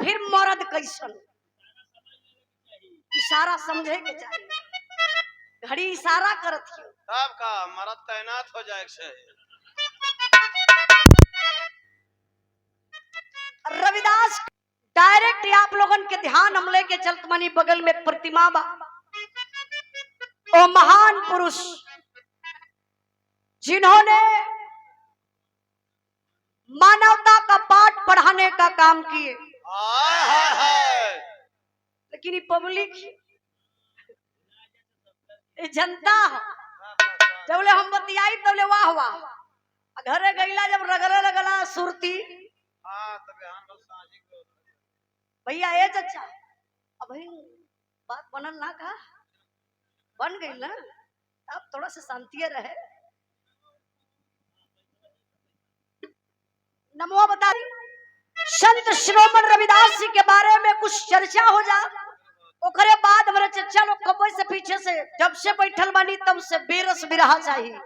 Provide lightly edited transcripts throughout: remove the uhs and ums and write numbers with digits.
फिर मर्द कैसन, इशारा समझे के चाहिए। घड़ी इशारा करत है तब का मर्द तैनात हो जाए से। रविदास डायरेक्ट आप लोगन के ध्यान हमले के चलत मनी बगल में प्रतिमा बा। ओ महान पुरुष जिन्होंने मानवता का पाठ पढ़ाने का काम किए, लेकिन ये पब्लिक ये जनता जब हम बतियाई तब वाह वाह घरे गईला जब रगड़े लगला सुरती भैया ए चचा अब भाई बात बनल ना का बन गई ना, अब थोड़ा सा शांति रहे। नमो बता संत श्रोमण रविदास जी के बारे में कुछ चर्चा हो जा, ओकरे बाद हमारे चचा लोग कपड़े से पीछे से जब से बैठल बानी तब से बेरस बिरहा चाहिए।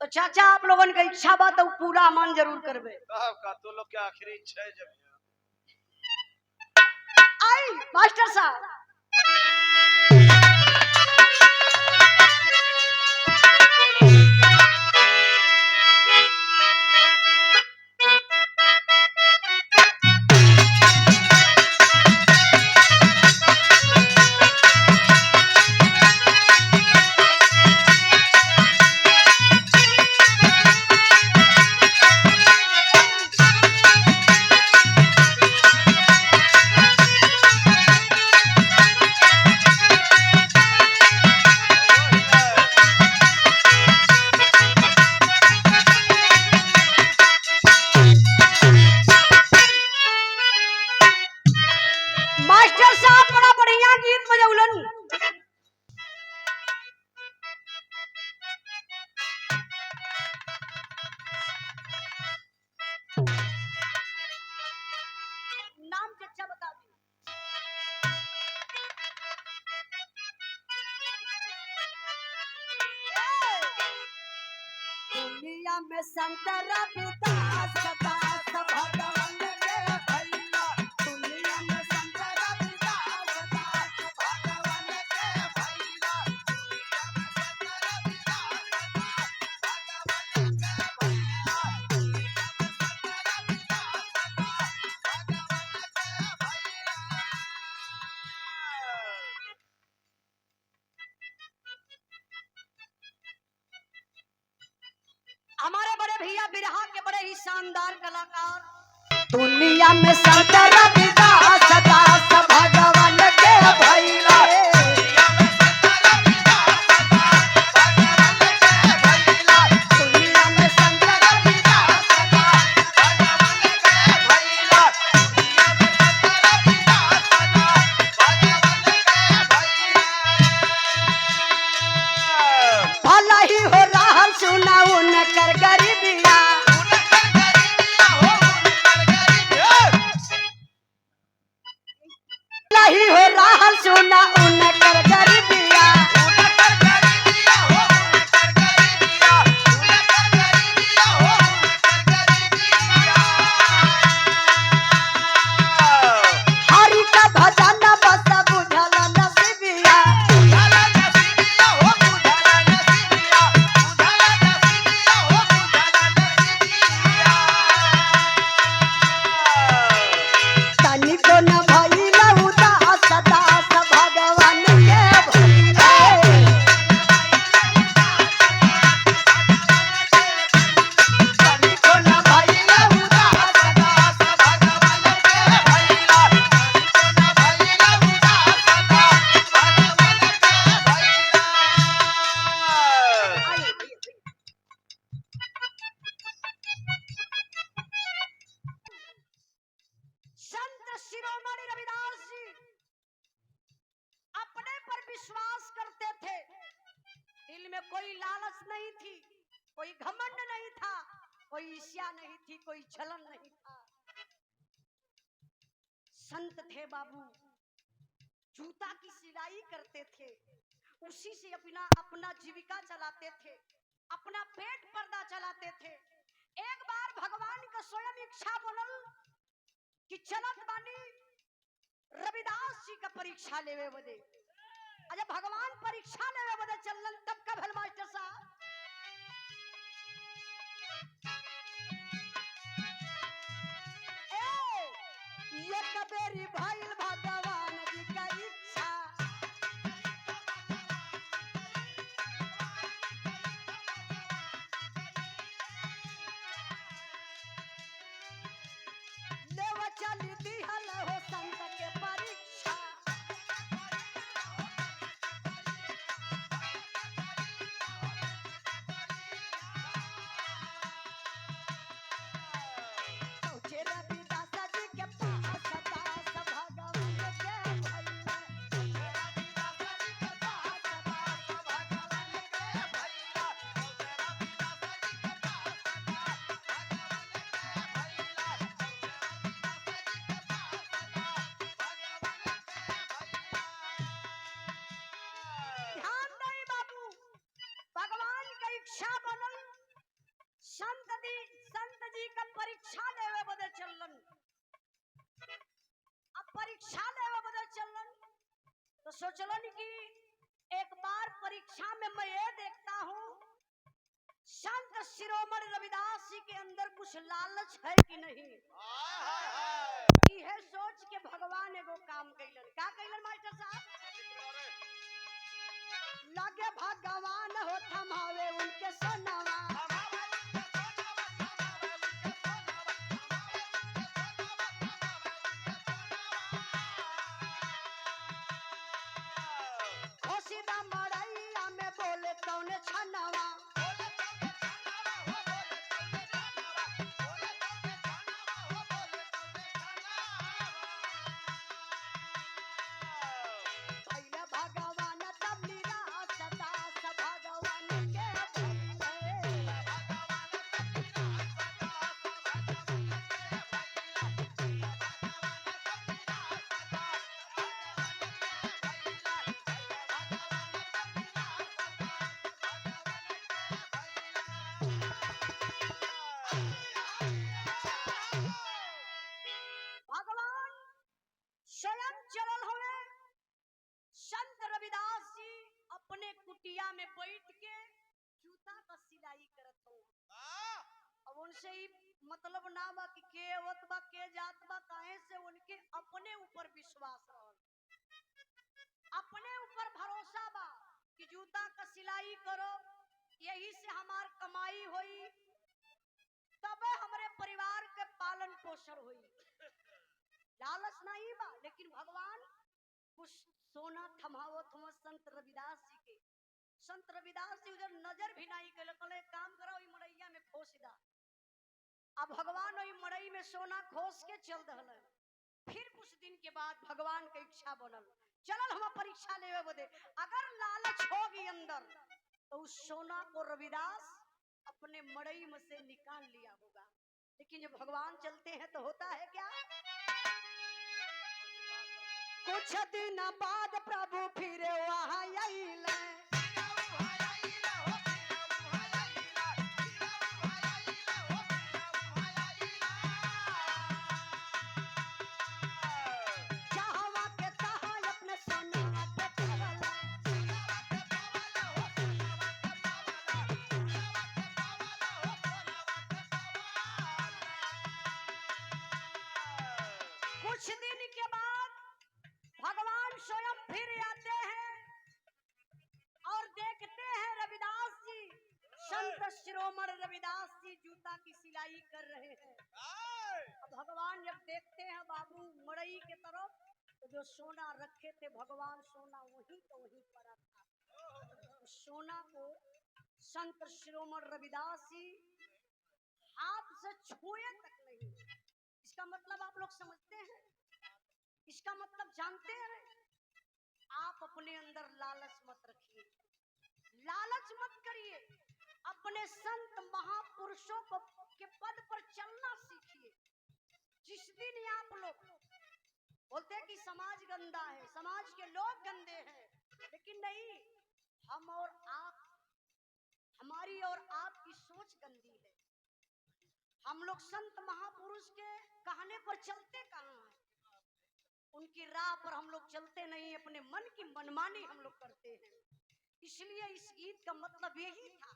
तो चाचा आप लोगन का इच्छा बात तो पूरा मन जरूर करबे। तो लोग के आखिरी इच्छा है जब आई मास्टर साहब नाम चचा बता दी। दुनिया में संत रविदास दास भगवान के भैया, दुनिया में संत रविदास दास भगवान के भैया, दुनिया में संत रविदास दास भगवान के भैया, दुनिया में संत रविदास दास भगवान के भैया। हमारे बड़े भैया बिरहा के बड़े ही शानदार कलाकार। दुनिया में संत रविदास दास भगवान के भैया, दुनिया में संत रविदास दास भगवान के भैया, दुनिया में संत रविदास दास भगवान के भैया, दुनिया में संत रविदास दास भगवान के भैया। भला ही हो रहा सुना उनकर गरीबिया, ही हो रहा सुना उनकर गरीबिया, उनकर गरीबिया हो उनकर गरीबिया, उनकर गरीबिया हो उनकर गरीबिया। हरि का भजन बस बुझल नसीबिया, बुझल नसीबिया हो बुझल नसीबिया, बुझल नसीबिया हो बुझल नसीबिया। तनिको न भइला उदास दास भगवान के भैया, तनिको न भइला उदास दास भगवान के भैया, तनिको न भइला उदास दास भगवान के भैया। संत शिरोमणि रविदास जी अपने पर विश्वास करते थे, दिल में कोई लालच नहीं थी, कोई घमंड नहीं था, कोई ईर्ष्या नहीं थी, कोई छलन नहीं था। संत थे बाबू, जूता की सिलाई करते थे, उसी से अपना जीविका चलाते थे, अपना पेट पर्दा चलाते थे। एक बार भगवान का स्वयं इच्छा बनल कि चलत बानी रविदास जी का परीक्षा लेवे बदे। अजब भगवान परीक्षा लेवे बदे चलन तब का भल मास्टर साहब ये कबेरी भइल भगवान जी का इच्छा। लेवा चली दिहल हो संत के परीक्षा। सोचे रविदास जी के पास दास भगवान के भइला। ध्यान नहीं बाबू, भगवान का इच्छा बनल संत जी का परीक्षा लेवे बदे चलन। अब परीक्षा लेवे बदे चलन तो सोचलन कि एक बार परीक्षा में मैं ये देखता हूँ संत शिरोमणि रविदास जी के अंदर कुछ लालच है कि नहीं। यह सोच के भगवान एगो काम कैलन। का कैलन मास्टर साहब? लगे भगवान हो थमावे उनके सोनावा। सीधा मड़ैया में बोले कौने छनवा। पहले भगवान तब निराश दास भगवान के भइले। भगवान स्वयं चलल हुए। संत रविदास जी अपने कुटिया में बैठ के जूता का सिलाई करत हो। अब उनसे ही मतलब ना बा कि के आवत बा के जात बा, काहे से उनके अपने ऊपर विश्वास रहल, अपने ऊपर भरोसा बा कि जूता का सिलाई करो, यही से हमार कमाई होई, तबे हमारे परिवार के पालन पोषण होई। लालच नहीं बा, लेकिन भगवान कुछ सोना थमावत हुआ संत रविदास जी के। संत रविदास जी उधर नजर भी नहीं कल, कल एक काम करो ई मड़ैया में खोस दा। अब भगवान वही मड़ई में सोना खोस के चल दहल। फिर कुछ दिन के बाद भगवान के इच्छा बनल, चलल हम परीक्षा लेवे बदे। अगर लालच होगी अंदर तो उस सोना को रविदास अपने मड़ई में से निकाल लिया होगा। लेकिन जब भगवान चलते हैं तो होता है क्या? कुछ दिन बाद प्रभु फिर वहां आइले। चाहवा के तहा अपने सोना पे ठहरला। कुछ दिन के बाद भगवान स्वयं फिर आते हैं और देखते हैं रविदास जी, संत शिरोमणि रविदास जी जूता की सिलाई कर रहे हैं। अब भगवान जब देखते हैं बाबू मड़ई के तरफ, तो जो सोना रखे थे भगवान, सोना वहीं तो वहीं पड़ा था। सोना को संत शिरोमणि रविदास जी हाथ से छुए तक नहीं। इसका मतलब आप लोग समझते हैं? इसका मतलब जानते हैं? आप अपने अंदर लालच मत रखिए, लालच मत करिए। अपने संत महापुरुषों को के पद पर चलना सीखिए। जिस दिन आप लोग बोलते हैं कि समाज गंदा है, समाज के लोग गंदे हैं, लेकिन नहीं, हम और आप, हमारी और आपकी सोच गंदी है। हम लोग संत महापुरुष के कहने पर चलते कहाँ हैं? उनकी राह पर हम लोग चलते नहीं, अपने मन की मनमानी हम लोग करते हैं। इसलिए इस गीत का मतलब यही था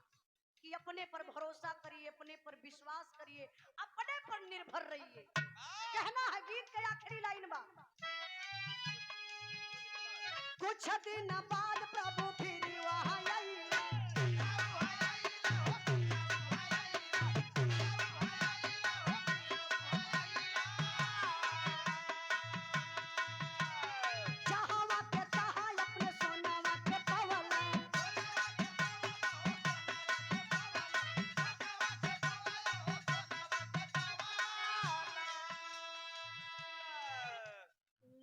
कि अपने पर भरोसा करिए, अपने पर विश्वास करिए, अपने पर निर्भर रहिए। कहना है गीत के आखिरी लाइन में, कुछ दिन बाद प्रभु फिर वहां आए, चाहवा के चाहा अपने सोनावा के पवला,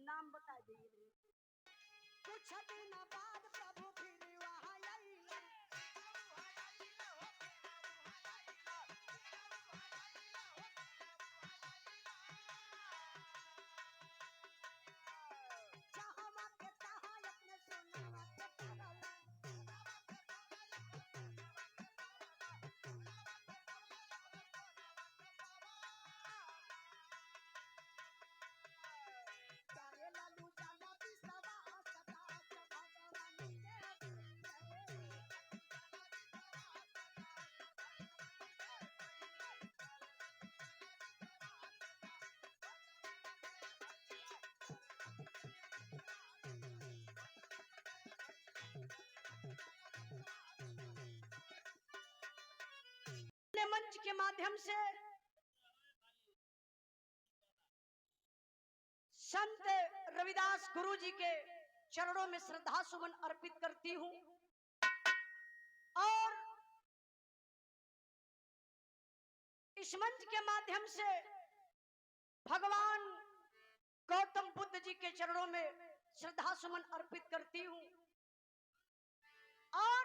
नाम बता दीजिए। कुछ दिन बाद प्रभु फिर वहां आए, चाहवा के चाहा अपने सोनावा के पवला, चाहे लालू चाला पिसवा सदा भगवान के भीतर। अपने मंच के माध्यम से संत रविदास गुरु जी के चरणों में श्रद्धा सुमन अर्पित करती हूँ और इस मंच के माध्यम से भगवान गौतम बुद्ध जी के चरणों में श्रद्धा सुमन अर्पित करती हूँ। और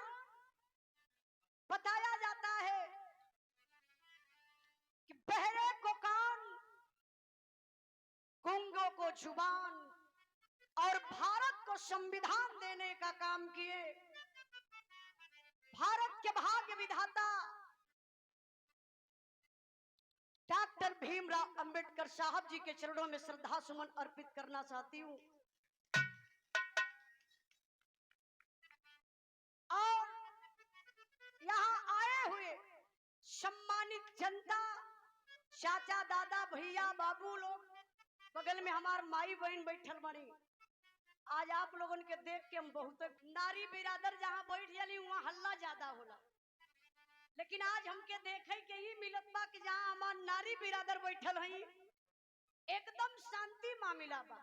बताया जाता है कि बहरे को कान, गूंगों को जुबान और भारत को संविधान देने का काम किए भारत के भाग्य विधाता डॉक्टर भीमराव अंबेडकर साहब जी के चरणों में श्रद्धा सुमन अर्पित करना चाहती हूँ। और यहाँ आए हुए सम्मानित जनता, चाचा दादा भैया बाबू लोग, बगल में हमार माई बहन बैठल बनी, आज आप लोगन के देख के हम बहुत, नारी बिरादर जहाँ बैठ जाली वहाँ हल्ला ज्यादा होला, लेकिन आज हमके देखे के ही मिलत बा कि जहाँ हमार नारी बिरादर बैठल हई एकदम शांति मामला बा।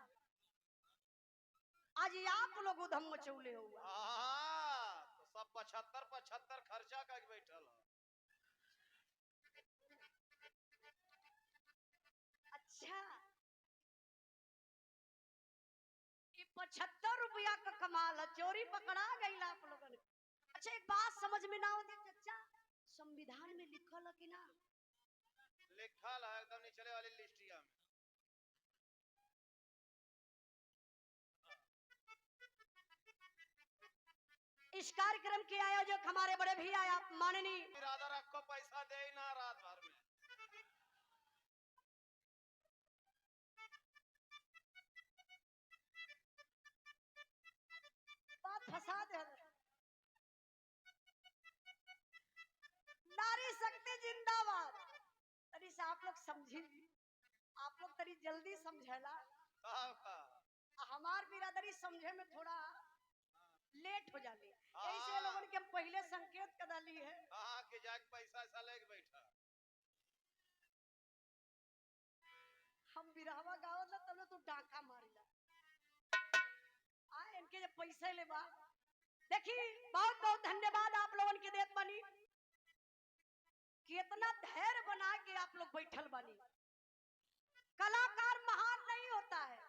आज आप लोग उधम मचौले हुआ, तो सब 75 खर्चा करके बैठल है। अच्छा, ये 75 रुपया का कमाल है, चोरी पकड़ा गई आप लोगन के। अच्छा, एक बात समझ में ना होती चाचा, संविधान में लिखल है कि ना? लिखल है एकदम निचले वाली लिस्टिया में। इस कार्यक्रम के आयोजक हमारे बड़े भैया आप माननीय बिरादर आपको पैसा दे ही ना रात भर में। बात फंसा दे। नारी शक्ति जिंदाबाद। तरी से आप लोग समझी, आप लोग तरी जल्दी समझेला, हमार बिरादरी समझे में थोड़ा लेट हो जाले, ऐसे लोगन के हम पहले संकेत कर डाली है। हाँ कि जाके पैसा ऐसा लेके बैठा। हम बिरहवा गावत ला तब तो डाका मारिला, आ इनके जब पैसे लेबा। देखी, बहुत बहुत धन्यवाद आप लोगन के देत बनी, कितना धैर्य बना के आप लोग बैठल बनी। कलाकार महान नहीं होता है,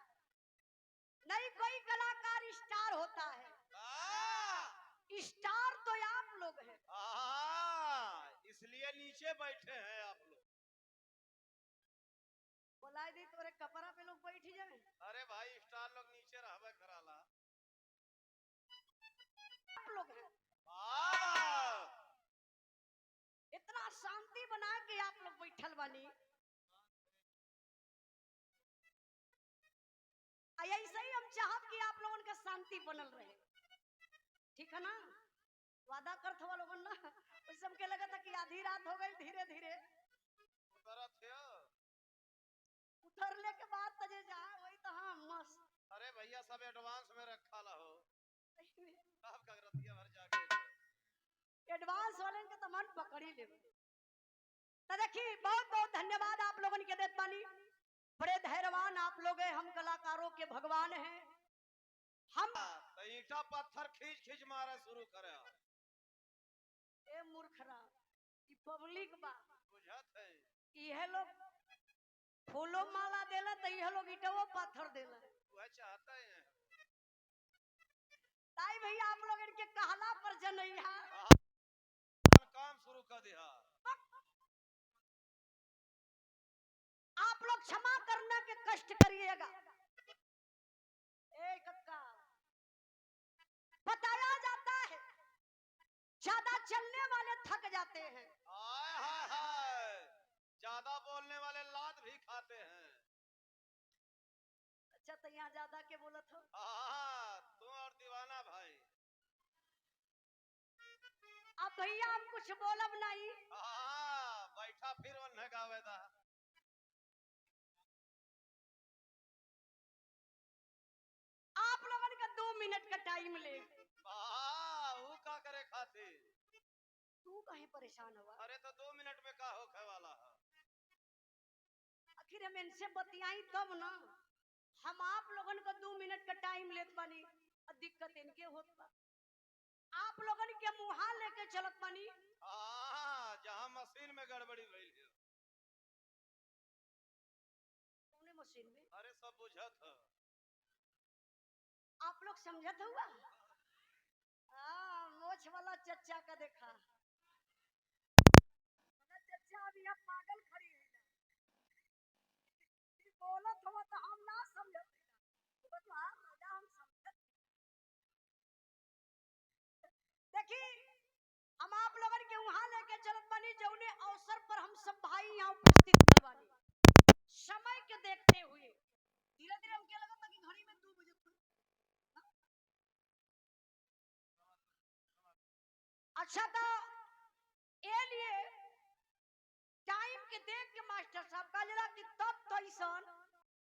नहीं कोई कलाकार स्टार होता है, स्टार तो आप लोग हैं। इसलिए नीचे बैठे हैं आप लोग। बोलाई दी तोरे कपड़ा पे लोग बैठ जाए। अरे भाई, स्टार लोग नीचे रहबे कराला, आप लोग हैं। इतना शांति बना के आप लोग बैठल बनी, हम चाहब कि आप लोगन का शांति बनल रहे, ठीक है ना? वादा करत हवा लोगन ना, उस सबके लगा था कि आधी रात हो गई, धीरे धीरे उतरले के बाद तजे जा वही तो। हाँ मस्त। अरे भैया सब एडवांस में रखा ला हो, सब कागरतिया भर जाके एडवांस वाले के तो मन पकड़ी ले। तो देखिए बहुत बहुत धन्यवाद आप लोगन के देत बानी, बड़े धैर्यवान आप लोग हैं, हम कलाकारों के भगवान हैं। हम तो ईटा पत्थर खींच खींच मारे शुरू करे ए मूर्खरा, ई पब्लिक बा, बुझत है। इहे लोग फूलो माला देला तो इहे लोग ईटवो पत्थर देला, वह चाहते हैं ताई भैया आप लोग इनके कहला पर जनैया काम शुरू कर दिया। आप लोग क्षमा करना के कष्ट करिएगा। ए कक्का, बताया जाता है ज्यादा चलने वाले थक जाते हैं, हाय हाय हाय, ज्यादा बोलने वाले लात भी खाते हैं। अच्छा तो यहाँ ज्यादा के बोलत हो? तू और दीवाना भाई। अब भैया हम कुछ बोलब नहीं। बैठा फिर वन्ने गावेदा। आप लोगन का 2 मिनट का टाइम ले। वो का करे खातिर? तू कहीं परेशान हुआ? अरे तो 2 मिनट में का होखे वाला है? आखिर हम इनसे बतियाई तब ना, हम आप लोगन को 2 मिनट का टाइम लेत बानी, और दिक्कत इनके होत बा। आप लोगन के मुहा लेके चलत बानी, जहाँ मशीन में गड़बड़ी भइल है। कौने मशीन में? अरे सब बुझत है। आप लोग समझत हुआ? मोछ वाला चच्चा का देखा, चच्चा अभी आप पागल खड़ी है ना, बोलत हो तो हम ना समझत, तो हाँ राजा हम समझत। देखी हम आप लोगन के वहां लेके चलत बानी जौने अवसर पर हम सब भाई यहाँ उपस्थित बानी, समय के देखते हुए धीरे धीरे हमके लगता कि घड़ी में 2 बजे अच्छा तो ए लिए टाइम के देख के मास्टर साहब का जरा कि तब तो ऐसा